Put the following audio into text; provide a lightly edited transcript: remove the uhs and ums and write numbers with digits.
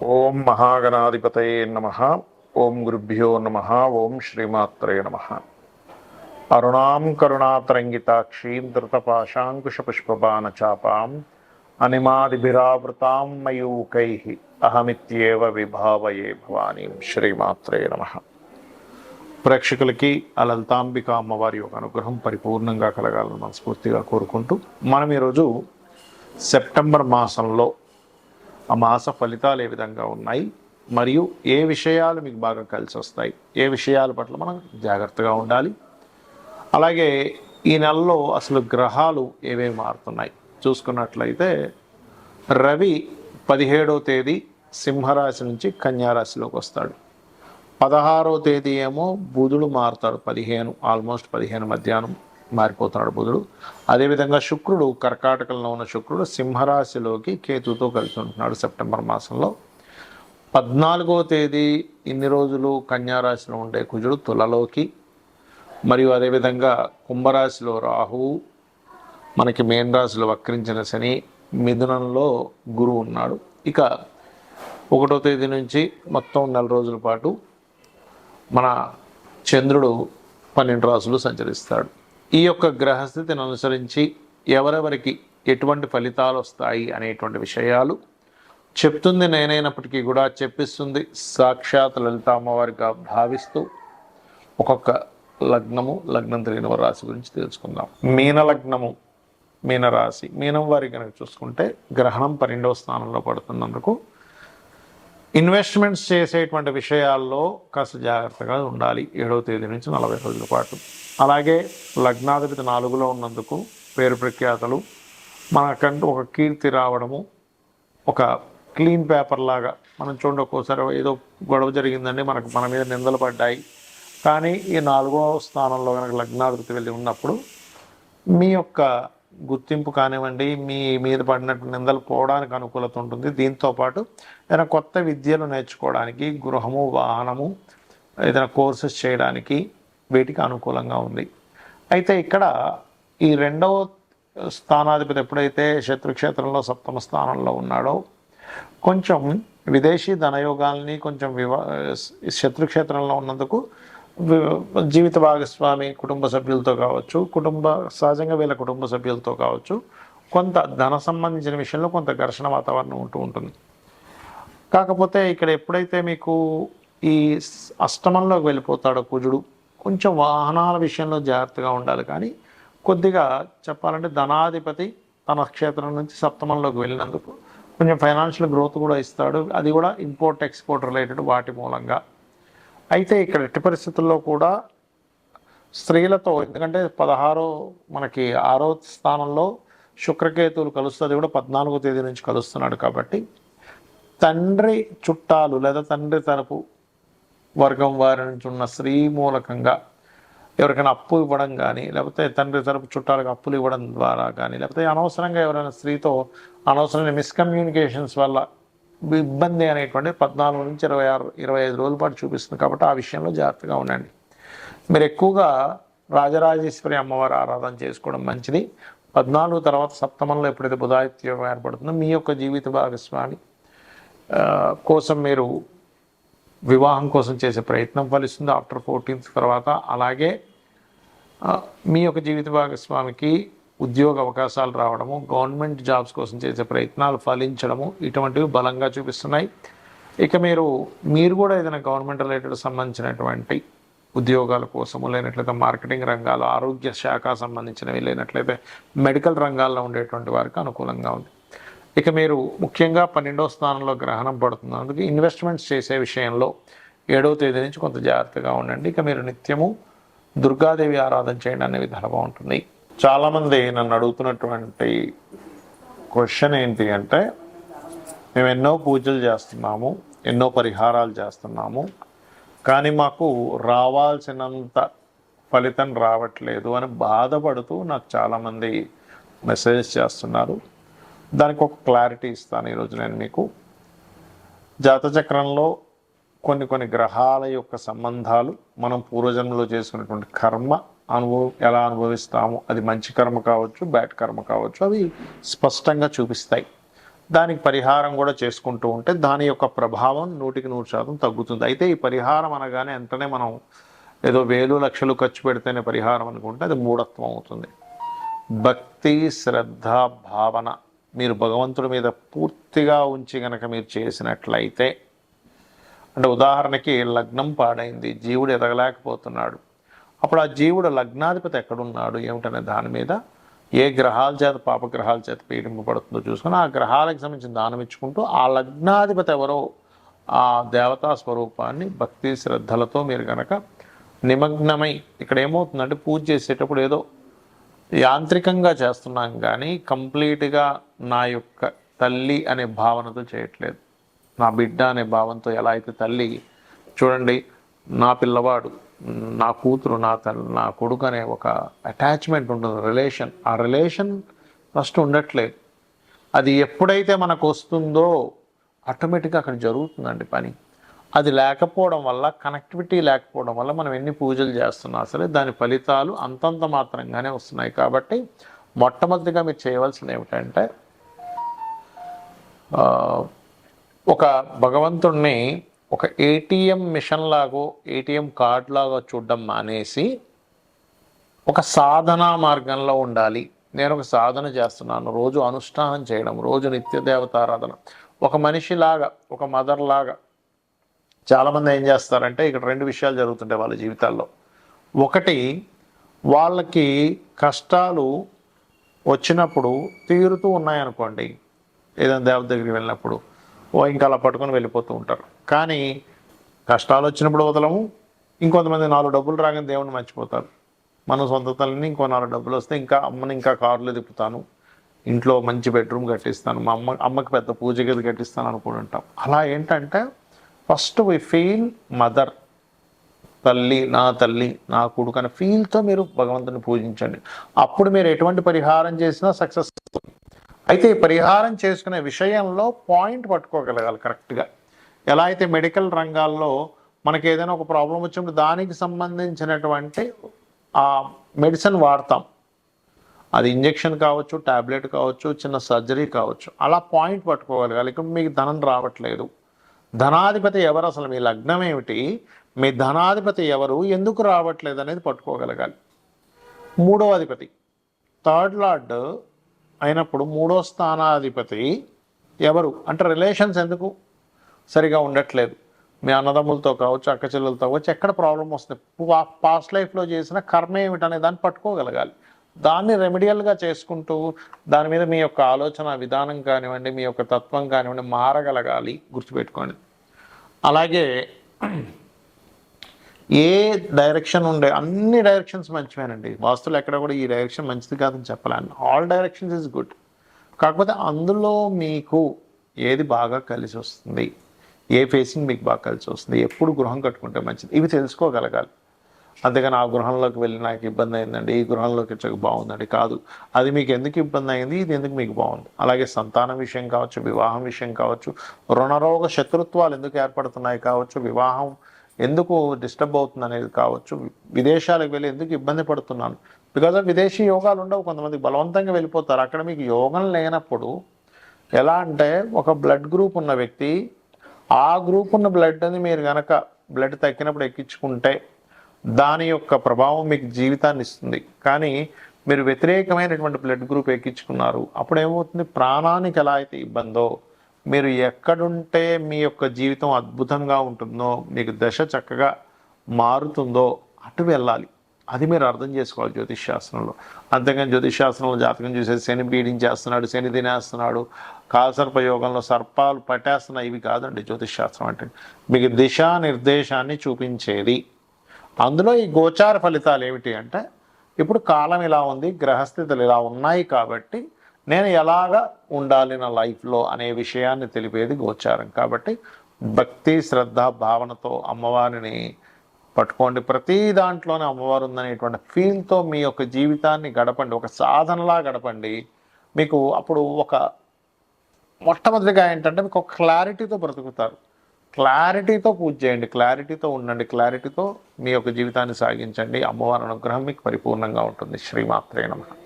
ఓం మహాగణాధిపతయే నమః. ఓం గురుభ్యో నమః. ఓం శ్రీమాత్రే నమః. అరుణాం కరుణాతరంగితాక్షీం ధృతపాశాంకుశపుష్పబాణచాపాం అనిమాదిభిరావృతాం మయూకైః అహమిత్యేవ విభావయే భవానీం. శ్రీమాత్రే నమః. ప్రేక్షకులకి ఆ లలితాంబిక అమ్మవారి యొక్క అనుగ్రహం పరిపూర్ణంగా కలగాలని మనస్ఫూర్తిగా కోరుకుంటూ మనం ఈరోజు సెప్టెంబర్ మాసంలో ఆ మాస ఫలితాలు ఏ విధంగా ఉన్నాయి, మరియు ఏ విషయాలు మీకు బాగా కలిసి వస్తాయి, ఏ విషయాల పట్ల మనం జాగ్రత్తగా ఉండాలి, అలాగే ఈ నెలలో అసలు గ్రహాలు ఏవేవి మారుతున్నాయి చూసుకున్నట్లయితే రవి 17వ తేదీ సింహరాశి నుంచి కన్యారాశిలోకి వస్తాడు. 16వ తేదీ ఏమో బుధుడు మారుతాడు. 15 మధ్యాహ్నం మారిపోతున్నాడు బుధుడు. అదేవిధంగా శుక్రుడు కర్కాటకంలో ఉన్న శుక్రుడు సింహరాశిలోకి కేతుతో కలిసి ఉంటున్నాడు సెప్టెంబర్ మాసంలో. 14వ తేదీ ఇన్ని రోజులు కన్యారాశిలో ఉండే కుజుడు తులలోకి, మరియు అదేవిధంగా కుంభరాశిలో రాహువు, మనకి మేన్ రాశిలో వక్రించిన శని, మిథునంలో గురువు ఉన్నాడు. ఇక 1వ తేదీ నుంచి మొత్తం 4 రోజుల పాటు మన చంద్రుడు 12 రాశులు సంచరిస్తాడు. ఈ యొక్క గ్రహస్థితిని అనుసరించి ఎవరెవరికి ఎటువంటి ఫలితాలు వస్తాయి అనేటువంటి విషయాలు చెప్తుంది నేనైనప్పటికీ కూడా చెప్పిస్తుంది సాక్షాత్ లలిత అమ్మవారిగా భావిస్తూ ఒక్కొక్క లగ్నం తెలియని వారి రాశి గురించి తెలుసుకుందాం. మీన లగ్నము, మీనరాశి, మీనం వారి కనుక చూసుకుంటే గ్రహణం 12వ స్థానంలో పడుతున్నందుకు ఇన్వెస్ట్మెంట్స్ చేసేటువంటి విషయాల్లో కాస్త జాగ్రత్తగా ఉండాలి 7వ తేదీ నుంచి 40 రోజుల పాటు. అలాగే లగ్నాధిపతి 4లో ఉన్నందుకు పేరు ప్రఖ్యాతలు, మనకంటూ ఒక కీర్తి రావడము, ఒక క్లీన్ పేపర్ లాగా మనం చూడండి. ఒక్కోసారి ఏదో గొడవ జరిగిందండి, మన మీద నిందలు పడ్డాయి, కానీ ఈ 4వ స్థానంలో కనుక లగ్నాధిపతి వెళ్ళి ఉన్నప్పుడు మీ యొక్క గుర్తింపు కానివ్వండి, మీ మీద పడినట్టు నిందలు పోవడానికి అనుకూలత ఉంటుంది. దీంతోపాటు ఏదైనా కొత్త విద్యలు నేర్చుకోవడానికి, గృహము, వాహనము, ఏదైనా కోర్సెస్ చేయడానికి వీటికి అనుకూలంగా ఉంది. అయితే ఇక్కడ ఈ 2వ స్థానాధిపతి ఎప్పుడైతే శత్రుక్షేత్రంలో 7వ స్థానంలో ఉన్నాడో కొంచెం విదేశీ ధనయోగాల్ని, కొంచెం శత్రుక్షేత్రంలో ఉన్నందుకు జీవిత భాగస్వామి కుటుంబ సభ్యులతో కావచ్చు, సహజంగా వీళ్ళ కుటుంబ సభ్యులతో కావచ్చు, కొంత ధన సంబంధించిన విషయంలో కొంత ఘర్షణ వాతావరణం ఉంటూ ఉంటుంది. కాకపోతే ఇక్కడ ఎప్పుడైతే మీకు ఈ అష్టమంలోకి వెళ్ళిపోతాడో కుజుడు, కొంచెం వాహనాల విషయంలో జాగ్రత్తగా ఉండాలి. కానీ కొద్దిగా చెప్పాలంటే ధనాధిపతి తన క్షేత్రం నుంచి సప్తమంలోకి వెళ్ళినందుకు కొంచెం ఫైనాన్షియల్ గ్రోత్ కూడా ఇస్తాడు. అది కూడా ఇంపోర్ట్ ఎక్స్పోర్ట్ రిలేటెడ్ వాటి మూలంగా. అయితే ఇక్కడ ఎట్టి పరిస్థితుల్లో కూడా స్త్రీలతో, ఎందుకంటే 6వ స్థానంలో శుక్రకేతువులు కలుస్తుంది, కూడా 14వ తేదీ నుంచి కలుస్తున్నాడు. కాబట్టి తండ్రి చుట్టాలు లేదా తండ్రి తరపు వర్గం వారి నుంచి ఉన్న స్త్రీ మూలకంగా ఎవరికైనా అప్పు ఇవ్వడం కానీ, లేకపోతే తండ్రి తరపు చుట్టాలకు అప్పులు ఇవ్వడం ద్వారా కానీ, లేకపోతే అనవసరంగా ఎవరైనా స్త్రీతో అనవసరమైన మిస్కమ్యూనికేషన్స్ వల్ల ఇబ్బంది అనేటువంటి 14 నుంచి 25 రోజుల పాటు చూపిస్తుంది. కాబట్టి ఆ విషయంలో జాగ్రత్తగా ఉండండి. మీరు ఎక్కువగా రాజరాజేశ్వరి అమ్మవారి ఆరాధన చేసుకోవడం మంచిది. 14 తర్వాత సప్తమంలో ఎప్పుడైతే బుధాదిత్యం ఏర్పడుతుందో మీ యొక్క జీవిత భాగస్వామి కోసం మీరు వివాహం కోసం చేసే ప్రయత్నం ఫలిస్తుంది ఆఫ్టర్ 14th తర్వాత. అలాగే మీ యొక్క జీవిత భాగస్వామికి ఉద్యోగ అవకాశాలు రావడము, గవర్నమెంట్ జాబ్స్ కోసం చేసే ప్రయత్నాలు ఫలించడము, ఇటువంటివి బలంగా చూపిస్తున్నాయి. ఇక మీరు కూడా ఏదైనా గవర్నమెంట్ రిలేటెడ్ సంబంధించినటువంటి ఉద్యోగాల కోసము, లేనట్లయితే మార్కెటింగ్ రంగాలు, ఆరోగ్య శాఖ సంబంధించినవి, లేనట్లయితే మెడికల్ రంగాల్లో ఉండేటువంటి వారికి అనుకూలంగా ఉంది. ఇక మీరు ముఖ్యంగా 12వ స్థానంలో గ్రహణం పడుతుంది, అందుకే ఇన్వెస్ట్మెంట్స్ చేసే విషయంలో 7వ తేదీ నుంచి కొంత జాగ్రత్తగా ఉండండి. ఇక మీరు నిత్యము దుర్గాదేవి ఆరాధన చేయండి అనే విధానం బాగుంటుంది. చాలామంది నన్ను అడుగుతున్నటువంటి క్వశ్చన్ ఏంటి అంటే, మేము ఎన్నో పూజలు చేస్తున్నాము, ఎన్నో పరిహారాలు చేస్తున్నాము, కానీ మాకు రావాల్సినంత ఫలితం రావట్లేదు అని బాధపడుతూ నాకు చాలామంది మెసేజ్ చేస్తున్నారు. దానికి ఒక క్లారిటీ ఇస్తాను ఈరోజు నేను మీకు. జాతచక్రంలో కొన్ని గ్రహాల యొక్క సంబంధాలు, మనం పూర్వజన్మలో చేసుకున్నటువంటి కర్మ ఎలా అనుభవిస్తాము, అది మంచి కర్మ కావచ్చు, బ్యాడ్ కర్మ కావచ్చు, అవి స్పష్టంగా చూపిస్తాయి. దానికి పరిహారం కూడా చేసుకుంటూ ఉంటే దాని యొక్క ప్రభావం 100% తగ్గుతుంది. అయితే ఈ పరిహారం అనగానే వెంటనే మనం ఏదో వేలు లక్షలు ఖర్చు పెడితేనే పరిహారం అనుకుంటే అది మూఢత్వం అవుతుంది. భక్తి, శ్రద్ధ, భావన మీరు భగవంతుడి మీద పూర్తిగా ఉంచి కనుక మీరు చేసినట్లయితే, అంటే ఉదాహరణకి లగ్నం పాడైంది, జీవుడు ఎదగలేకపోతున్నాడు, అప్పుడు ఆ జీవుడు లగ్నాధిపతి ఎక్కడున్నాడు ఏమిటనే దాని మీద ఏ గ్రహాల చేత పాపగ్రహాల చేత పీడింపబడుతుందో చూసుకొని ఆ గ్రహాలకు సంబంధించిన దానం ఇచ్చుకుంటూ ఆ లగ్నాధిపతి ఎవరో ఆ దేవతా స్వరూపాన్ని భక్తి శ్రద్ధలతో మీరు కనుక నిమగ్నమై, ఇక్కడ ఏమవుతుందంటే పూజ చేసేటప్పుడు ఏదో యాంత్రికంగా చేస్తున్నాం కానీ కంప్లీట్గా నా యొక్క తల్లి అనే భావనతో చేయట్లేదు. నా బిడ్డ అనే భావంతో ఎలా అయితే తల్లి చూడండి, నా పిల్లవాడు, నా కూతురు, నా కొడుకు అనే ఒక అటాచ్మెంట్ ఉంటుంది, రిలేషన్. ఆ రిలేషన్ ఫస్ట్ ఉండట్లేదు. అది ఎప్పుడైతే మనకు వస్తుందో ఆటోమేటిక్గా అక్కడ జరుగుతుందండి పని. అది లేకపోవడం వల్ల, కనెక్టివిటీ లేకపోవడం వల్ల మనం ఎన్ని పూజలు చేస్తున్నా సరే దాని ఫలితాలు అంతంత మాత్రంగానే వస్తున్నాయి. కాబట్టి మొట్టమొదటిగా మీరు చేయవలసింది ఏమిటంటే, ఒక భగవంతుణ్ణి ఒక ఏటీఎం మిషన్ లాగో ఏటీఎం కార్డ్ లాగో చూడడం మానేసి ఒక సాధనా మార్గంలో ఉండాలి. నేను ఒక సాధన చేస్తున్నాను, రోజు అనుష్ఠానం చేయడం, రోజు నిత్య దేవతారాధన, ఒక మనిషిలాగా, ఒక మదర్ లాగా. చాలామంది ఏం చేస్తారంటే ఇక్కడ రెండు విషయాలు జరుగుతుంటాయి వాళ్ళ జీవితాల్లో. ఒకటి, వాళ్ళకి కష్టాలు వచ్చినప్పుడు తీరుతూ ఉన్నాయనుకోండి, ఏదైనా దేవత దగ్గరికి వెళ్ళినప్పుడు ఇంకా అలా పట్టుకొని వెళ్ళిపోతూ ఉంటారు. కానీ కష్టాలు వచ్చినప్పుడు వదలము. ఇంకొంతమంది 4 డబ్బులు రాగానే దేవుణ్ణి మర్చిపోతారు. మనం సొంత తల్లిని ఇంకో 4 డబ్బులు వస్తే ఇంకా అమ్మని ఇంకా కారులో తిప్పుతాను, ఇంట్లో మంచి బెడ్రూమ్ కట్టిస్తాను, మా అమ్మకి పెద్ద పూజ గది కట్టిస్తాను అనుకుంటాం. అలా ఏంటంటే ఫస్ట్ వి ఫీల్ మదర్, తల్లి, నా కొడుకు అనే ఫీల్తో మీరు భగవంతుని పూజించండి. అప్పుడు మీరు ఎటువంటి పరిహారం చేసినా సక్సెస్ అవుతుంది. అయితే ఈ పరిహారం చేసుకునే విషయంలో పాయింట్ పట్టుకోగలగాలి కరెక్ట్గా. ఎలా అయితే మెడికల్ రంగాల్లో మనకి ఏదైనా ఒక ప్రాబ్లం వచ్చినప్పుడు దానికి సంబంధించినటువంటి ఆ మెడిసిన్ వాడతాం, అది ఇంజెక్షన్ కావచ్చు, ట్యాబ్లెట్ కావచ్చు, చిన్న సర్జరీ కావచ్చు. అలా పాయింట్ పట్టుకోగలగాలి. ఇక్కడ మీకు ధనం రావట్లేదు, ధనాధిపతి ఎవరు, అసలు మీ లగ్నం ఏమిటి, మీ ధనాధిపతి ఎవరు, ఎందుకు రావట్లేదు అనేది పట్టుకోగలగాలి. మూడో అధిపతి, థర్డ్ లార్డ్ అయినప్పుడు మూడో స్థానాధిపతి ఎవరు అంటే రిలేషన్స్ ఎందుకు సరిగా ఉండట్లేదు, మీ అన్నదమ్ములతో కావచ్చు, అక్క చెల్లెలతో కావచ్చు, ఎక్కడ ప్రాబ్లం వస్తుంది, పాస్ట్ లైఫ్లో చేసిన కర్మ ఏమిటనే దాన్ని పట్టుకోగలగాలి. దాన్ని రెమెడియల్గా చేసుకుంటూ దాని మీద మీ యొక్క ఆలోచన విధానం కానివ్వండి, మీ యొక్క తత్వం కానివ్వండి మారగలగాలి, గుర్తుపెట్టుకోండి. అలాగే ఏ డైరెక్షన్ ఉండే అన్ని డైరెక్షన్స్ మంచివేనండి. వాస్తులు ఎక్కడ కూడా ఈ డైరెక్షన్ మంచిది కాదని చెప్పలేను, ఆల్ డైరెక్షన్స్ ఇస్ గుడ్. కాకపోతే అందులో మీకు ఏది బాగా కలిసి వస్తుంది, ఏ ఫేసింగ్ మీకు బాగా కలిసి వస్తుంది, ఎప్పుడు గృహం కట్టుకుంటే మంచిది, ఇవి తెలుసుకోగలగాలి. అంతేగాని ఆ గృహంలోకి వెళ్ళి నాకు ఇబ్బంది అయిందండి, ఈ గృహంలోకి వచ్చాక బాగుందండి కాదు. అది మీకు ఎందుకు ఇబ్బంది అయింది, ఇది ఎందుకు మీకు బాగుంది. అలాగే సంతానం విషయం కావచ్చు, వివాహం విషయం కావచ్చు, రుణరోగ శత్రుత్వాలు ఎందుకు ఏర్పడుతున్నాయి కావచ్చు, వివాహం ఎందుకు డిస్టర్బ్ అవుతుంది అనేది కావచ్చు, విదేశాలకు వెళ్ళి ఎందుకు ఇబ్బంది పడుతున్నాను, బికాజ్ ఆఫ్ విదేశీ యోగాలు ఉండవు, కొంతమంది బలవంతంగా వెళ్ళిపోతారు. అక్కడ మీకు యోగం లేనప్పుడు ఎలా అంటే, ఒక బ్లడ్ గ్రూప్ ఉన్న వ్యక్తి ఆ గ్రూప్ ఉన్న బ్లడ్ని మీరు కనుక బ్లడ్ తగ్గినప్పుడు ఎక్కించుకుంటే దాని యొక్క ప్రభావం మీకు జీవితాన్ని ఇస్తుంది. కానీ మీరు వ్యతిరేకమైనటువంటి బ్లడ్ గ్రూప్ ఎక్కించుకున్నారు, అప్పుడు ఏమవుతుంది, ప్రాణానికి ఎలా అయితే ఇబ్బందో, మీరు ఎక్కడుంటే మీ యొక్క జీవితం అద్భుతంగా ఉంటుందో, మీకు దశ చక్కగా మారుతుందో అటు వెళ్ళాలి. అది మీరు అర్థం చేసుకోవాలి జ్యోతిష్ శాస్త్రంలో. అంతేగాని జ్యోతిష్ శాస్త్రంలో జాతకం చూసేది శని పీడించేస్తున్నాడు, శని తినేస్తున్నాడు, కాలసర్పయోగంలో సర్పాలు పట్టేస్తున్నాయి, ఇవి కాదండి జ్యోతిష్ శాస్త్రం అంటే. మీకు దిశానిర్దేశాన్ని చూపించేది. అందులో ఈ గోచార ఫలితాలు ఏమిటి అంటే, ఇప్పుడు కాలం ఇలా ఉంది, గ్రహస్థితులు ఇలా ఉన్నాయి, కాబట్టి నేను ఎలాగా ఉండాలి నా లైఫ్లో అనే విషయాన్ని తెలిపేది గోచారం. కాబట్టి భక్తి శ్రద్ధ భావనతో అమ్మవారిని పట్టుకోండి. ప్రతి దాంట్లోనే అమ్మవారు ఉందనేటువంటి ఫీల్తో మీ యొక్క జీవితాన్ని గడపండి, ఒక సాధనలా గడపండి. మీకు అప్పుడు ఒక మొట్టమొదటిగా ఏంటంటే మీకు ఒక క్లారిటీతో బ్రతుకుతారు. క్లారిటీతో పూజ చేయండి, క్లారిటీతో ఉండండి, క్లారిటీతో మీ యొక్క జీవితాన్ని సాగించండి. అమ్మవారి అనుగ్రహం మీకు పరిపూర్ణంగా ఉంటుంది. శ్రీమాత్రే నమః.